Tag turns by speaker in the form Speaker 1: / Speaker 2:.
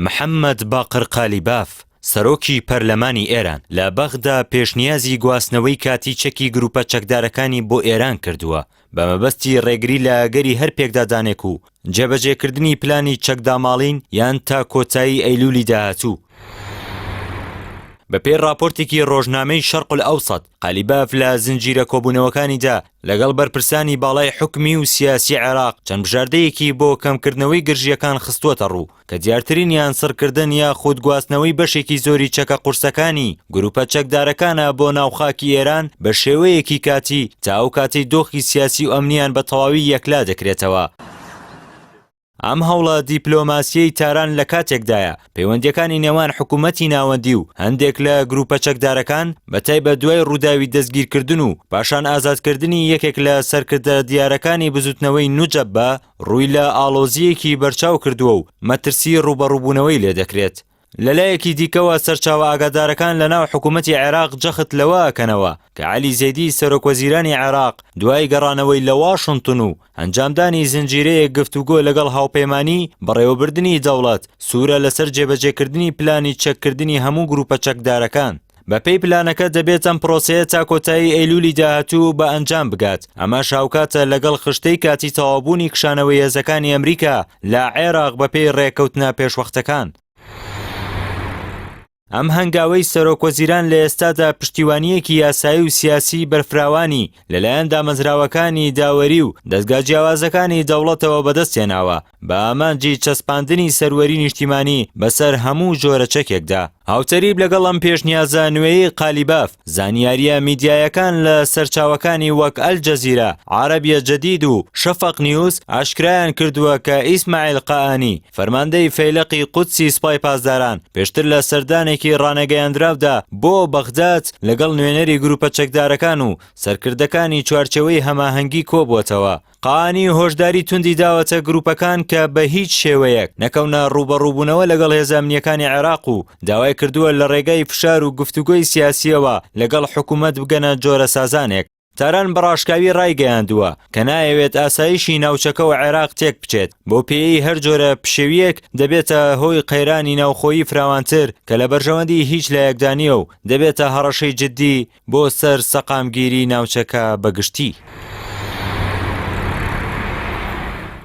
Speaker 1: محەممەد باقر قالیباف سەرۆکی پەرلەمانی ئێران لە بەغدا پێشنیازی گواستنەوەی کاتی چەکی گروپە چەکدارەکانی بۆ ئێران کردووە بە مەبەستی ڕێگری لە ئەگەری هەر پێکدادانێک و جێبەجێکردنی پلانی چەکداماڵین یان تا کۆتایی ئەیلولی داهاتوو. بەپێی راپۆرتێکی ڕۆژنامەی شەرق الئەوسەد قالیباف لە زنجیرە کۆبوونەوەکانیدا لەگەڵ بەرپرسانی باڵای حکمی و سیاسی عێراق چەند بژاردەیەکی بۆ کەمکردنەوەی گرژیەکان خستووەتە ڕوو کە دیارترینیان سڕکردن یا خودگواستنەوەی بەشێکی زۆری چەکە قورسەکانی گروپە چەکدارەکانە بۆ ناوخاکی ئێران بە شێوەیەکی کاتی تا ئەو کاتەی دۆخی سیاسی و ئەمنیان بە تەواوی یەکلا دەکرێتەوە. ئەم هەوڵە دیپلۆماسیەی تاران لە کاتێکدایە پەیوەندیەکانی نێوان حکوومەتی ناوەندی و هەندێک لە گروپە چەکدارەکان بەتایبەت دوای ڕووداوی دەستگیرکردن و پاشان ئازادکردنی یەکێک لە سەرکردە دیارەکانی بزوتنەوەی نوجەبە ڕووی لە ئاڵۆزیەکی بەرچاو کردووە و مەترسی ڕوبەڕووبوونەوەی لێ دەکرێت. لەلایەکی دیکەوە سەرچاوە ئاگادارەکان لەناو حکوومەتی عێراق جەخت لەوە ئەکەنەوە کە عەلی زەیدی سەرۆکوەزیرانی عێراق دوای گەڕانەوەی لە واشنتن و ئەنجامدانی زنجیرەیەک گفتوگۆ لەگەڵ هاوپەیمانی بەڕێوەبردننی دەوڵەت سوورە لەسەر جێبەجێکردنی پلانی چەککردنی هەموو گروپە چەکدارەکان. بەپێی پلانەکە دەبێت ئەم پرۆسەیە تا کۆتایی ئەیلولی داهاتوو بە ئەنجام بگات. ئەمە شاوکاتە لەگەڵ خشتەی کاتی تەوابوونی کشانەوەی هێزەکانی ئەمریکا لە عێراق بەپێی ڕێکەوتنە پێشوەختەکان. ئەم هەنگاوەی سەرۆکوەزیران لە ئێستادا پشتیوانیەکی یاسایی و سیاسی بەرفراوانی لەلایەن دامەزراوەکانی داوەری و دەستگا جیاوازەکانی دەوڵەتەوە بەدەستێناوە بە ئامانجی چەسپاندنی سەروەری نیشتیمانی بەسەر هەموو جۆرە چەکێکدا. هاوتەریب لەگەڵ ئەم پێشنیازە نوێیی قالیباف زانیاریە میدیایەکان لە سەرچاوەکانی وەک ئەلجەزیرە، عەرەبیە جەدید و شەفەق نیوز ئاشکرایان کردووە کە ئیسماعیل قائانی فەرماندەی فەیلقی قودسی سوپای پاسداران پێشتر لە سەردانێکی ڕانەگەیاندراودا بۆ بەغداد لەگەڵ نوێنەری گروپە چەکدارەکان و سەرکردەکانی چوارچەوەی هەماهەنگی کۆبووەتەوە. قائانی هۆشداری توندی داوەتە گروپەکان کە بە هیچ شێوەیەک نەکەونە ڕوبەڕووبوونەوە لەگەڵ هێزە ئەمنیەکانی عێراق و داوای کردووە لە ڕێگای فشار و گفتوگۆی سیاسیەوە لەگەڵ حکوومەت بگەنە جۆرە سازانێک. تاران بەڕاشکاوی ڕایگەیاندووە کە نایەوێت ئاسایشی ناوچەکە و عێراق تێک بچێت بۆ پێی هەر جۆرە پشێویەک دەبێتە هۆی قەیرانی ناوخۆیی فراوانتر کە لە بەرژەوەندی هیچ لایەکدانیە و دەبێتە هەڕەشەی جددی بۆ سەر سەقامگیری ناوچەکە بەگشتی.